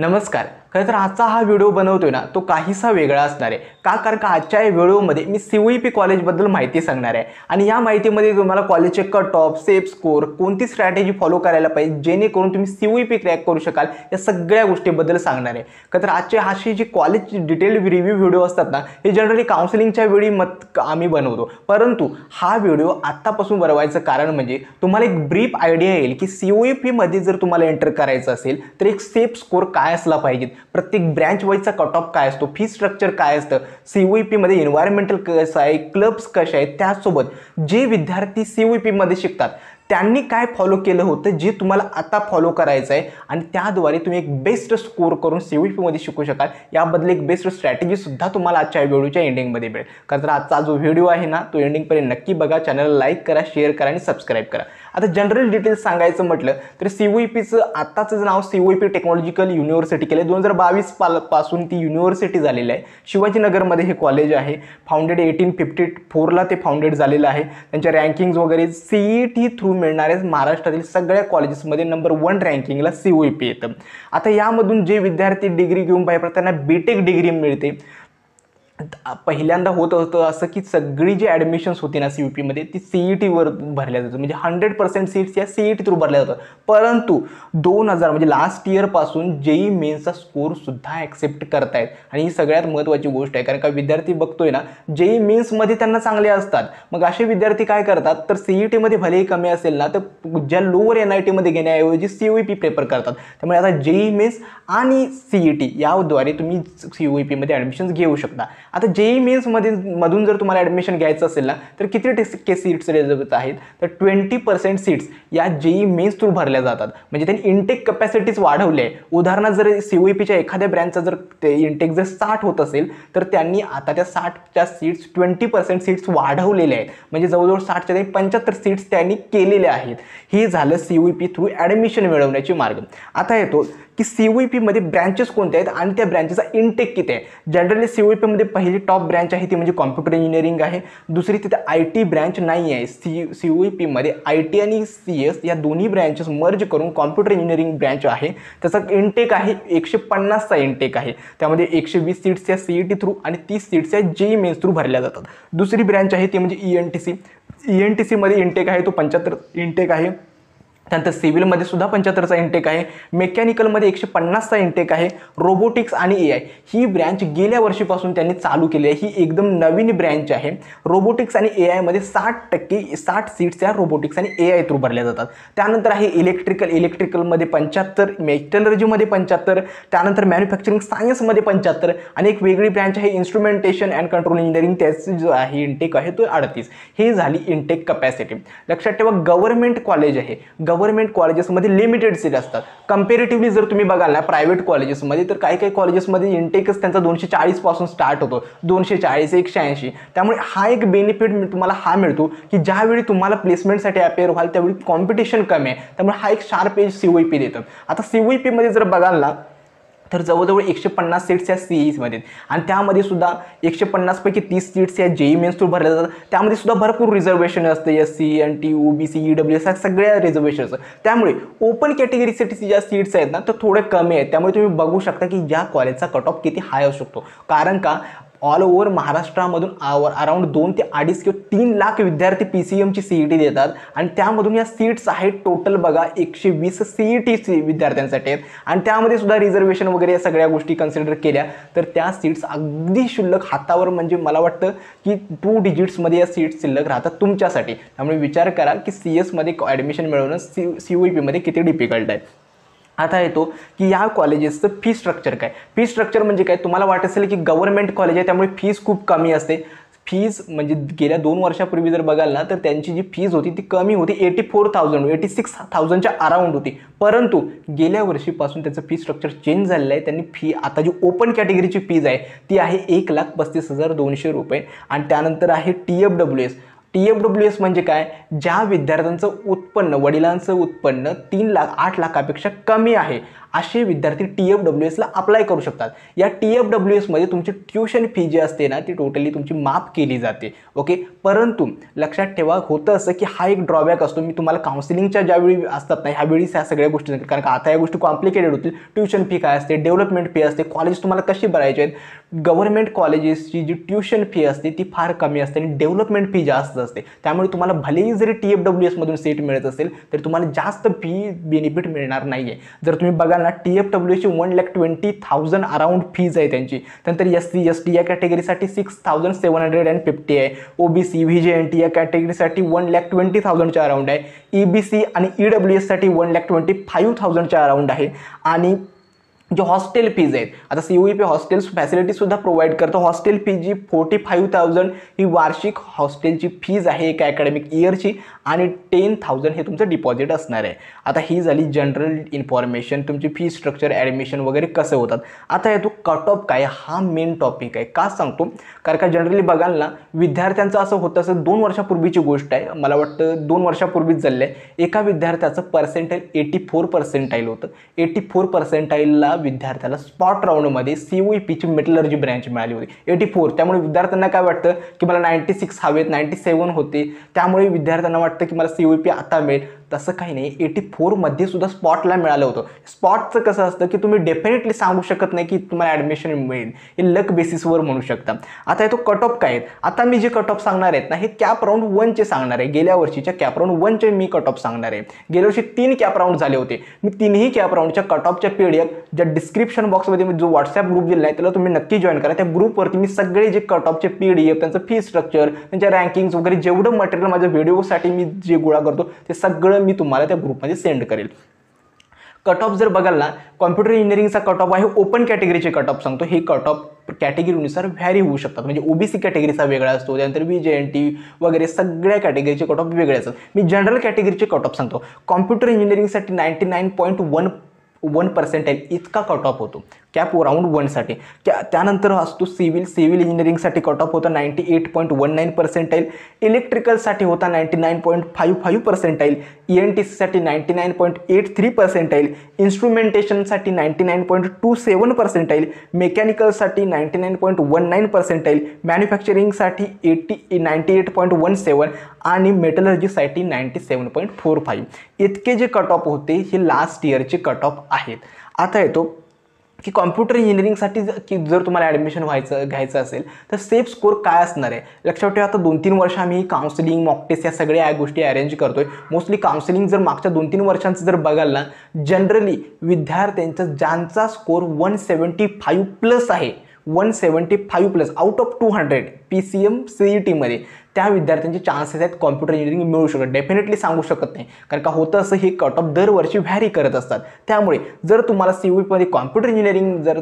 नमस्कार. खरं तर आजचा हा व्हिडिओ बनवतोय ना तो काहीसा वेगळा असणार आहे कारण का आजच्या या व्हिडिओमध्ये मी CUEP कॉलेजबद्दल माहिती सांगणार आहे आणि या माहितीमध्ये तुम्हाला कॉलेजचे कट ऑफ, सेफ स्कोर, कोणती स्ट्रॅटेजी फॉलो करायला पाहिजे जेणेकरून तुम्ही CUEP क्रॅक करू शकाल या सगळ्या गोष्टीबद्दल सांगणार आहे. खरं तर आजचे अशी जी कॉलेज डिटेल रिव्ह्यू व्हिडिओ असतात ना हे जनरली काउन्सिलिंगच्या वेळी आम्ही बनवतो, परंतु हा व्हिडिओ आत्तापासून बनवायचं कारण म्हणजे तुम्हाला एक ब्रीफ आयडिया येईल की CUEP मध्ये जर तुम्हाला एंटर करायचं असेल तर एक सेफ स्कोर काय असला पाहिजे, प्रत्येक ब्रँच वाईजचा कट ऑफ काय असतो, फी स्ट्रक्चर काय असतं, CUEP मध्ये एन्व्हायरमेंटल कसं आहे, क्लब्स कशा आहेत, त्यासोबत जे विद्यार्थी CUEP मध्ये शिकतात त्यांनी काय फॉलो केलं होतं जे तुम्हाला आता फॉलो करायचं आहे आणि त्याद्वारे तुम्ही एक बेस्ट स्कोर करून CUEP मध्ये शिकू शकाल याबद्दल एक बेस्ट स्ट्रॅटेजी सुद्धा तुम्हाला आजच्या व्हिडिओच्या एंडिंगमध्ये मिळेल. कारण आजचा जो व्हिडिओ आहे ना तो एंडिंगपर्यंत नक्की बघा, चॅनलला लाईक करा, शेअर करा आणि सबस्क्राईब करा. आता जनरल डिटेल्स सांगायचं म्हटलं तर CUEPचं आत्ताचं नाव CUEP टेक्नॉलॉजिकल युनिव्हर्सिटी केलं. 2022 पासून ती युनिव्हर्सिटी झालेली आहे. शिवाजीनगरमध्ये हे कॉलेज आहे. फाउंडेड 1854ला ते फाउंडेड झालेलं आहे. त्यांच्या रँकिंग्स वगैरे CET थ्रू मिळणारे महाराष्ट्रातील सगळ्या कॉलेजेसमध्ये नंबर 1 रँकिंगला CUEP येतं. आता यामधून जे विद्यार्थी डिग्री घेऊन बाहेर पडतात त्यांना BTech डिग्री मिळते. पहिल्यांदा होत होतं असं की सगळी जी ॲडमिशन्स होती ना CUEP मध्ये ती CET वर भरल्या जातात, म्हणजे 100% सीट्स या CET थ्रू भरल्या जातात. परंतु 2000 म्हणजे लास्ट इयरपासून JEE मेन्सचा स्कोर सुद्धा ॲक्सेप्ट करतायत आणि ही सगळ्यात महत्त्वाची गोष्ट आहे. कारण का विद्यार्थी बघतोय ना JEE मेन्समध्ये त्यांना चांगले असतात, मग असे विद्यार्थी काय करतात तर CET मध्ये भलेही कमी असेल ना तर ज्या लोअर NIT मध्ये घेण्याऐवजी CUEP प्रेफर करतात. त्यामुळे आता JEE मेन्स आणि CET याद्वारे तुम्ही CUEP मध्ये ॲडमिशन्स घेऊ शकता. आता JEE मेन्स मधून जर तुम्हाला ॲडमिशन घ्यायचं असेल ना तर किती टक्के सीट्स रिझर्व्ड आहेत तर 20% सीट्स या JEE मेन्स थ्रू भरल्या जातात. म्हणजे त्यांनी इंटेक कॅपॅसिटीज वाढवली आहे. उदाहरणार्थ जर CUEPच्या एखाद्या ब्रँचचा जर ते इंटेक जर 60 होत असेल तर त्यांनी आता त्या 60च्या सीट्स 20% सीट्स वाढवलेल्या आहेत. म्हणजे जवळजवळ 60च्या 75 सीट्स त्यांनी केलेल्या आहेत. हे झालं CUEP थ्रू ॲडमिशन मिळवण्याचे मार्ग. आता येतो की CUEP मध्ये ब्रँचेस कोणत्या आहेत आणि त्या ब्रँचेसचा इंटेक किती आहे. जनरली CUEP मध्ये पहिली टॉप ब्रँच आहे ती म्हणजे कॉम्प्युटर इंजिनिअरिंग आहे. दुसरी तिथे IT ब्रँच नाही आहे. CUEP मध्ये IT आणि CS या दोन्ही ब्रँचेस मर्ज करून कॉम्प्युटर इंजिनिअरिंग ब्रँच आहे. त्याचा इंटेक आहे 150चा इंटेक आहे. त्यामध्ये 120 सीट्स या CET थ्रू आणि 30 सीट्स या JEE मेन्स थ्रू भरल्या जातात. दुसरी ब्रँच आहे ती म्हणजे ENTC मध्ये इंटेक आहे तो 75 इंटेक आहे. त्यानंतर सिव्हिलमध्ये सुद्धा 75चा इंटेक आहे. मेकॅनिकलमध्ये 150चा इंटेक आहे. रोबोटिक्स आणि AI ही ब्रँच गेल्या वर्षीपासून त्यांनी चालू केली आहे. ही एकदम नवीन ब्रँच आहे. रोबोटिक्स आणि AI मध्ये 60 सीट्स या रोबोटिक्स आणि AI थ्रू भरल्या जातात. त्यानंतर आहे इलेक्ट्रिकलमध्ये 75, मेटलर्जीमध्ये 75, त्यानंतर मॅन्युफॅक्चरिंग सायन्समध्ये 75 आणि एक वेगळी ब्रँच आहे इन्स्ट्रुमेंटेशन अँड कंट्रोल इंजिनिअरिंग, त्याची जो आहे इंटेक आहे तो 38. हे झाली इंटेक कॅपॅसिटी. लक्षात ठेवा गव्हर्नमेंट कॉलेज आहे. गव्हर्नमेंट कॉलेजेसमध्ये लिमिटेड सीट असतात. कंपॅरेटिव्हली जर तुम्ही बघाल ना प्रायव्हेट कॉलेजेसमध्ये तर काही कॉलेजेसमध्ये इंटेकच त्यांचा 240 पासून स्टार्ट होतो, 240, 180. त्यामुळे हा एक बेनिफिट तुम्हाला हा मिळतो की ज्यावेळी तुम्हाला प्लेसमेंटसाठी अपेअर व्हाल त्यावेळी कॉम्पिटिशन कमी आहे. त्यामुळे हा एक शार्प एज CUEP देतं. आता CUEP मध्ये जर बघाल ना तर जवळजवळ 150 सीट्स या CEs मध्ये आणि त्यामध्ये सुद्धा 150 पैकी 30 सीट्स या JEE मेन्स थ्रू भरल्या जातात. त्यामध्ये सुद्धा भरपूर रिझर्वेशन असते. SC, NT, OBC, EWS सगळ्या रिझर्वेशन्स. त्यामुळे ओपन कॅटेगरीसाठी ज्या सीट्स आहेत ना तर थोडे कमी आहेत. त्यामुळे तुम्ही बघू शकता की ज्या कॉलेजचा कट ऑफ किती हाय असू शकतो. कारण का ऑल ओव्हर महाराष्ट्रामधून अराउंड 2 ते 2.5 किंवा 3 लाख विद्यार्थी PCMची CET देतात आणि त्यामधून या सीट्स आहेत टोटल बघा 120 CET विद्यार्थ्यांसाठी आहेत आणि त्यामध्ये सुद्धा रिझर्वेशन वगैरे या सगळ्या गोष्टी कन्सिडर केल्या तर त्या सीट्स अगदी शुल्लक हातावर, म्हणजे मला वाटतं की 2 डिजिट्समध्ये या सीट्स शिल्लक राहतात तुमच्यासाठी. त्यामुळे विचार करा की CS मध्ये ॲडमिशन मिळवणं CUEP मध्ये किती डिफिकल्ट आहे. आता येतो की या कॉलेजेसचं फी स्ट्रक्चर काय. फी स्ट्रक्चर म्हणजे काय, तुम्हाला वाटत असेल की गव्हर्नमेंट कॉलेज आहे त्यामुळे फीस खूप कमी असते. फीज म्हणजे गेल्या 2 वर्षापूर्वी जर बघाल ना तर त्यांची जी फीज होती ती कमी होती, 86,000च्या अराउंड होती. परंतु गेल्या वर्षीपासून त्याचं फी स्ट्रक्चर चेंज झालेलं आहे. त्यांनी फी आता जी ओपन कॅटेगरीची फीज आहे ती आहे 1,35,200 रुपये आणि त्यानंतर आहे TFWS म्हणजे काय, ज्या विद्यार्थ्यांचं उत्पन्न, वडिलांचं उत्पन्न 8 लाखापेक्षा कमी आहे असे विद्यार्थी TFWSला अप्लाय करू शकतात। या TFWSमध्ये तुमची ट्युशन फी जी असते ना ती टोटली तुमची माफ केली जाते। ओके, परंतु लक्षात ठेवा होतं असं की हा एक ड्रॉबॅक असतो। मी तुम्हाला काउन्सिलिंगच्या ज्यावेळी असतात ना ह्यावेळी ह्या सगळ्या गोष्टी सांगेल, कारण का आता या गोष्टी कॉम्प्लिकेटेड होतील। ट्युशन फी काय असते, डेव्हलपमेंट फी असते, कॉलेज तुम्हाला कशी भरायचे आहेत। गव्हर्नमेंट कॉलेजेसची जी ट्युशन फी असते ती फार कमी असते आणि डेव्हलपमेंट फी जास्त असते। त्यामुळे तुम्हाला भलेही जरी TFWS मधून सीट मिळत असेल तरी तुम्हाला जास्त फी बेनिफिट मिळणार नाहीये। जर तुम्ही बघाल ना TFWSची 1,20,000 अराउंड फीज आहे त्यांची। त्यानंतर SC ST या कॅटेगरीसाठी 6,750 आहे। OBC VJNT या कॅटेगरीसाठी 1,20,000च्या अराउंड आहे। EBC आणि EWS साठी 1,25,000च्या अराउंड आहे। आणि जो हॉस्टेल फीज आहेत, आता COEP हॉस्टेल्स फॅसिलिटी सुद्धा प्रोव्हाइड करतो। हॉस्टेल फी जी 45,000 ही वार्षिक हॉस्टेलची फीज आहे एका अकॅडमिक इयरची आणि 10,000 हे तुमचं डिपॉझिट असणार आहे। आता ही झाली जनरल इन्फॉर्मेशन, तुमची फी स्ट्रक्चर, ॲडमिशन वगैरे कसं होतात। आता येतो कट ऑफ काय, हा मेन टॉपिक आहे। का सांगतो, कारण का जनरली बघाल ना विद्यार्थ्यांचं असं होतं, असं 2 वर्षापूर्वीची गोष्ट आहे, मला वाटतं 2 वर्षापूर्वीच झालं आहे। एका विद्यार्थ्याचं पर्सेंटाईल 84 पर्सेंटाईल होतं। 84 पर्सेंटाईलला विद्यार्थ्याला स्पॉट राऊंडमध्ये COEPची मेटलर्जी ब्रँच मिळाली होती 84। त्यामुळे विद्यार्थ्यांना काय वाटतं की मला 96 हवेत, 97 होते, त्यामुळे विद्यार्थ्यांना वाटतं की मला COEP आता मिळेल। तसं काही नाही, 84 मध्ये सुद्धा स्पॉटला मिळालं होतं। स्पॉटचं कसं असतं की तुम्ही डेफिनेटली सांगू शकत नाही की तुम्हाला ॲडमिशन मिळेल, हे लक बेसिसवर म्हणू शकता। आता तो कट ऑफ काय आहेत, आता मी जे कट ऑफ सांगणार आहेत ना हे कॅप राऊंड 1चे सांगणार आहे। गेल्या वर्षीच्या कॅप राऊंड 1चे मी कट ऑफ सांगणार आहे। गेल्या वर्षी 3 कॅप राऊंड झाले होते। मी तिन्ही कॅप राऊंडच्या कट ऑफच्या PDF ज्या डिस्क्रिप्शन बॉक्समध्ये जो व्हॉट्सअप ग्रुप दिला आहे त्याला तुम्ही नक्की जॉईन करा। त्या ग्रुपवरती मी सगळे जे कट ऑफचे PDF, त्यांचं फी स्ट्रक्चर, त्यांच्या रँकिंग्स वगैरे जेवढं मटेरियल माझ्या व्हिडिओसाठी मी जे गोळा करतो ते सगळं मी तुम्हाला त्या ग्रुपमध्ये सेंड करेल। कट ऑफ जर बघाल ना, कॉम्प्युटर इंजिनिअरिंगचा कट ऑफ आहे, ओपन कॅटेगरीचे कट ऑफ सांगतो। हे कट ऑफ कॅटेगरीनुसार व्हॅरी होऊ शकतात, म्हणजे OBC कॅटेगरीचा वेगळा असतो, त्यानंतर VJNT वगैरे सगळ्या कॅटेगरीचे कट ऑफ वेगळे असतात। मी जनरल कॅटेगरीचे कट ऑफ सांगतो। कॉम्प्युटर इंजिनिअरिंगसाठी 99.1 पर्सेंटाईल इतका कट ऑफ होतो कॅप राऊंड 1साठी। त्यानंतर असतो सिव्हिल इंजिनिअरिंगसाठी कट ऑफ होता 98.19 पर्सेंटाईल, इलेक्ट्रिकलसाठी होता 99.55 पर्सेंटाईल, ENTCसाठी 99.83 पर्सेंटाईल, इन्स्ट्रुमेंटेशनसाठी 99.27 पर्सेंटाईल, मेकॅनिकलसाठी 99.19 पर्सेंटाईल, मॅन्युफॅक्चरिंगसाठी 98.17 आणि मेटलर्जीसाठी 97.45। इतके जे कट ऑफ होते हे लास्ट इयरचे कट ऑफ आहेत। आता येतो की कॉम्प्युटर इंजिनिअरिंगसाठी जर तुम्हाला ॲडमिशन घ्यायचं असेल तर सेफ स्कोर काय असणार आहे। लक्षात ठेवा, आता 2-3 वर्ष आम्ही काउन्सिलिंग, मॉक टेस्ट या सगळ्या गोष्टी अरेंज करतोय। मोस्टली काउन्सिलिंग जर मागच्या 2-3 वर्षांचं जर बघाल ना, जनरली विद्यार्थ्यांचा ज्यांचा स्कोर 175+ आहे, 175+ आउट ऑफ 200 PCM CET मध्ये, त्या विद्यार्थ्यांचे चान्सेस आहेत कॉम्प्युटर इंजिनिअरिंग मिळू शकत। डेफिनेटली सांगू शकत नाही, कारण का होतं असं हे कट ऑफ दरवर्षी व्हॅरी करत असतात। त्यामुळे जर तुम्हाला COEP मध्ये कॉम्प्युटर इंजिनिअरिंग जर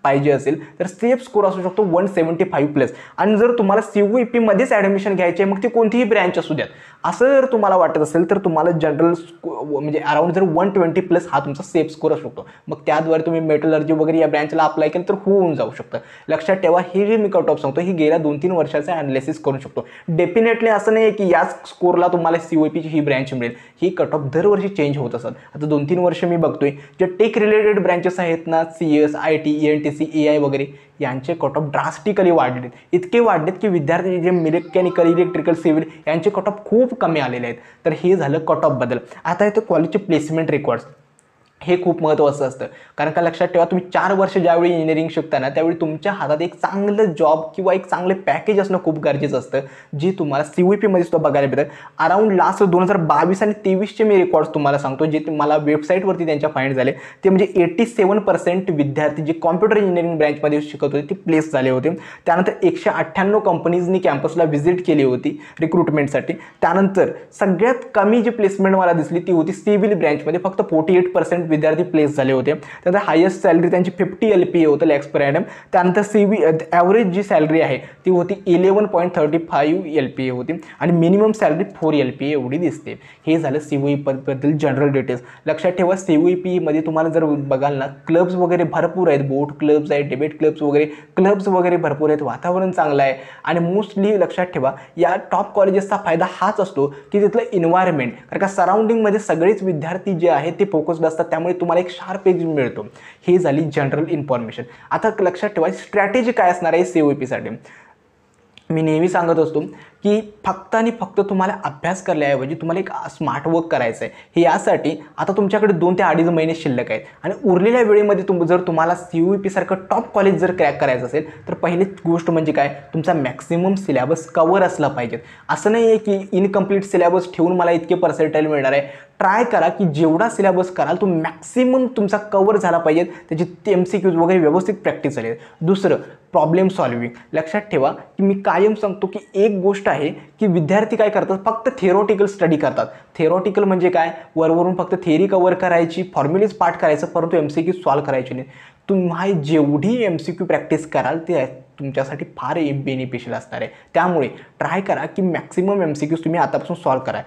पाहिजे असेल तर सेफ स्कोर असू शकतो 175+। आणि जर तुम्हाला COEP मध्येच ॲडमिशन घ्यायचे आहे, मग ती कोणतीही ब्रँच असू द्यात, असं जर तुम्हाला वाटत असेल तर तुम्हाला जनरल म्हणजे अराउंड जर 120+ हा तुमचा सेफ स्कोर असू शकतो। मग त्याद्वारे तुम्ही मेटलर्जी वगैरे या ब्रँचला अप्लाय केलं तर होऊन जाऊ शकतं। लक्षात ठेवा, हे जे मी कट ऑफ सांगतो ही गेल्या 2-3 वर्षाचं ॲनालिसिस करू शकतो। डेफिनेटली असं नाही की याच स्कोरला तुम्हाला COEPची ही ब्रँच मिळेल, ही कट ऑफ दरवर्षी चेंज होत असतात। आता 2-3 वर्ष मी बघतोय जे टेक रिलेटेड ब्रँचेस आहेत ना, CS, IT, ENTC, AI वगैरे, यांचे कट ऑफ ड्रास्टिकली वाढलेत। इतके वाढलेत की विद्यार्थी जे मेकॅनिकल, इलेक्ट्रिकल, सिव्हिल यांचे कट ऑफ खूप कमी आलेले आहेत। तर हे झालं कट ऑफ बद्दल। आता येतं कॉलेजचे प्लेसमेंट रेकॉर्ड्स। हे खूप महत्त्वाचं असतं, कारण का लक्षात ठेवा, तुम्ही 4 वर्ष ज्यावेळी इंजिनिअरिंग शिकता ना त्यावेळी तुमच्या हातात एक चांगलं जॉब किंवा एक चांगले पॅकेज असणं खूप गरजेचं असतं, जे तुम्हाला COEP मध्ये सुद्धा बघायला भेटतं। अराउंड लास्ट 2022 आणि 23चे मी रेकॉर्ड्स तुम्हाला सांगतो, जे मला वेबसाईटवरती त्यांच्या फाइंड झाले। ते म्हणजे 87% विद्यार्थी जे कॉम्प्युटर इंजिनिअरिंग ब्रँचमध्ये शिकत होते ते प्लेस झाले होते। त्यानंतर 198 कंपनीजनी कॅम्पसला व्हिजिट केली होती रिक्रुटमेंटसाठी। त्यानंतर सगळ्यात कमी जी प्लेसमेंट मला दिसली ती होती सिव्हिल ब्रँचमध्ये, फक्त 48% विद्यार्थी प्लेस झाले होते। त्यानंतर हायेस्ट सॅलरी त्यांची 50 LPA होतं, लॅक्स पर ॲनम। त्यानंतर ॲव्हरेज जी सॅलरी आहे ती होती 11.35 LPA होती आणि मिनिमम सॅलरी 4 LPA एवढी दिसते। हे झालं COEP बद्दल जनरल डिटेल्स। लक्षात ठेवा, COEP मध्ये तुम्हाला जर बघाल ना, क्लब्स वगैरे भरपूर आहेत, बोट क्लब्स आहेत, डिबेट क्लब्स वगैरे भरपूर आहेत, वातावरण चांगलं आहे। आणि मोस्टली लक्षात ठेवा, या टॉप कॉलेजेसचा फायदा हाच असतो की तिथलं इन्व्हायरमेंट, कारण का सराउंडिंगमध्ये सगळेच विद्यार्थी जे आहेत ते फोकस्ड असतात, त्यामुळे तुम्हाला एक शार्प एज मिळतो. ही झाली जनरल इन्फॉर्मेशन. आता लक्षात ठेवा स्ट्रॅटेजी काय असणार आहे COEPसाठी. मी नेहमी सांगत असतो की फक्त आणि फक्त तुम्हाला अभ्यास करण्याऐवजी तुम्हाला एक स्मार्ट वर्क करायचं आहे. हे यासाठी आता तुमच्याकडे 2 ते 2.5 महिने शिल्लक आहेत आणि उरलेल्या वेळेमध्ये जर तुम्हाला COEP सारखं टॉप कॉलेज जर क्रॅक करायचं असेल तर पहिली गोष्ट म्हणजे काय, तुमचा मॅक्सिमम सिलेबस कवर असला पाहिजे. असं नाही आहे की इनकम्प्लीट सिलेबस ठेवून मला इतके पर्सेंटाईल मिळणार आहे. ट्राय करा की जेवढा सिलेबस कराल तो मॅक्सिमम तुमचा कवर झाला पाहिजे, त्याची MCQs वगैरे व्यवस्थित प्रॅक्टिस झाली. दुसरं प्रॉब्लेम सॉल्विंग. लक्षात ठेवा की मी कायम सांगतो की एक गोष्ट आहे की विद्यार्थी काय करतात, फक्त थिअरॉटिकल स्टडी करतात. थिअरॉटिकल म्हणजे काय, वरवरून फक्त थिअरी कवर करायची, फॉर्म्युलेज पाठ करायचं, परंतु MCQ सॉल्व करायची नाही. तुम्ही जेवढी MCQ प्रॅक्टिस कराल ते तुमच्यासाठी फार बेनिफिशियल असणार आहे. त्यामुळे ट्राय करा की मॅक्सिमम MCQs तुम्ही आतापासून सॉल्व करा.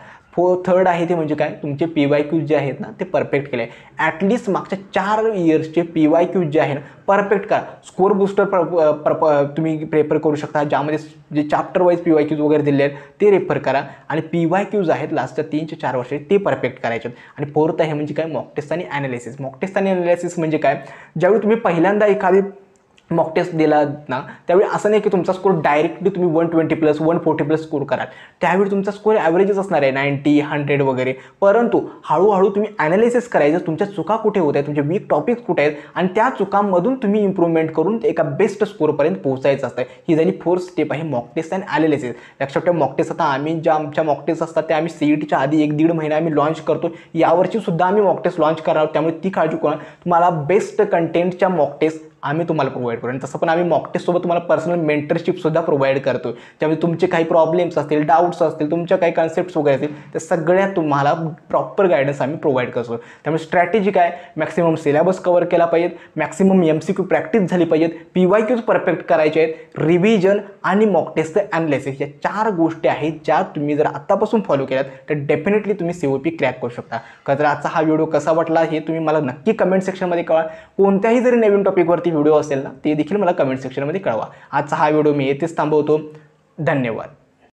थर्ड आहे ते म्हणजे काय, तुमचे PYQs जे आहेत ना ते परफेक्ट केले. ॲटलिस्ट मागच्या 4 इयर्सचे PYQs जे आहे ना परफेक्ट करा. स्कोर बुस्टर तुम्ही प्रेफर करू शकता, ज्यामध्ये जे चॅप्टर वाईज PYQs वगैरे दिले आहेत ते रेफर करा आणि PYQs आहेत लास्टच्या 3 ते 4 वर्षे ते परफेक्ट करायचे. आणि फोर्थ आहे म्हणजे काय, मॉक टेस्ट आणि ॲनालिसिस. मॉक टेस्ट आणि ॲनालिसिस म्हणजे काय, ज्यावेळी तुम्ही पहिल्यांदा एखादी मॉक टेस्ट दिला ना त्यावेळी असं नाही की तुमचा स्कोर डायरेक्टली तुम्ही 120+ 140+ स्कोर कराल. त्यावेळी तुमचा स्कोर ॲव्हरेजच असणार आहे 90 100 वगैरे. परंतु हळूहळू तुम्ही ॲनालिसिस करायचं, तुमच्या चुका कुठे होत आहेत, तुमचे वीक टॉपिक्स कुठे आहेत आणि त्या चुकांमधून तुम्ही इम्प्रूव्हमेंट करून एका बेस्ट स्कोरपर्यंत पोहोचायचं असतं. ही झाली 4th स्टेप आहे मॉक टेस्ट अँड ॲनालिसिस. लक्षात ठेवा मॉक टेस्ट आता आम्ही ज्या आमच्या मॉक टेस्ट असतात त्या आम्ही CETच्या आधी 1-1.5 महिना आम्ही लॉन्च करतो. यावर्षी सुद्धा आम्ही मॉक टेस्ट लॉन्च करणार आहोत, त्यामुळे ती काळजी करा. तुम्हाला बेस्ट कंटेंटच्या मॉक टेस्ट आम्ही तुम्हाला प्रोव्हाइड करू. आणि तसं पण आम्ही मॉक टेस्टसोबत तुम्हाला पर्सनल मेंटरशिपसुद्धा प्रोव्हाइड करतो. त्यामुळे तुमचे काही प्रॉब्लेम्स असतील, डाऊट्स असतील, तुमच्या काही कन्सेप्ट्स वगैरे असतील त्या सगळ्या तुम्हाला प्रॉपर गायडन्स आम्ही प्रोव्हाइड करतो. त्यामुळे स्ट्रॅटेजी काय, मॅक्सिमम सिलेबस कवर केला पाहिजे, मॅक्सिमम MCQ प्रॅक्टिस झाली पाहिजेत, PYQs परफेक्ट करायचे आहेत, रिव्हिजन आणि मॉक टेस्ट ॲनालिसिस या 4 गोष्टी आहेत ज्या तुम्ही जर आत्तापासून फॉलो केल्यात तर डेफिनेटली तुम्ही COEP क्रॅक करू शकता. तर आजचा हा व्हिडिओ कसा वाटला हे तुम्ही मला नक्की कमेंट सेक्शनमध्ये कळवा. कोणत्याही जरी नवीन टॉपिकवरती व्हिडिओ असेल ना ते देखील मला कमेंट सेक्शनमध्ये कळवा. आजचा हा व्हिडिओ मी येथेच थांबवतो. धन्यवाद.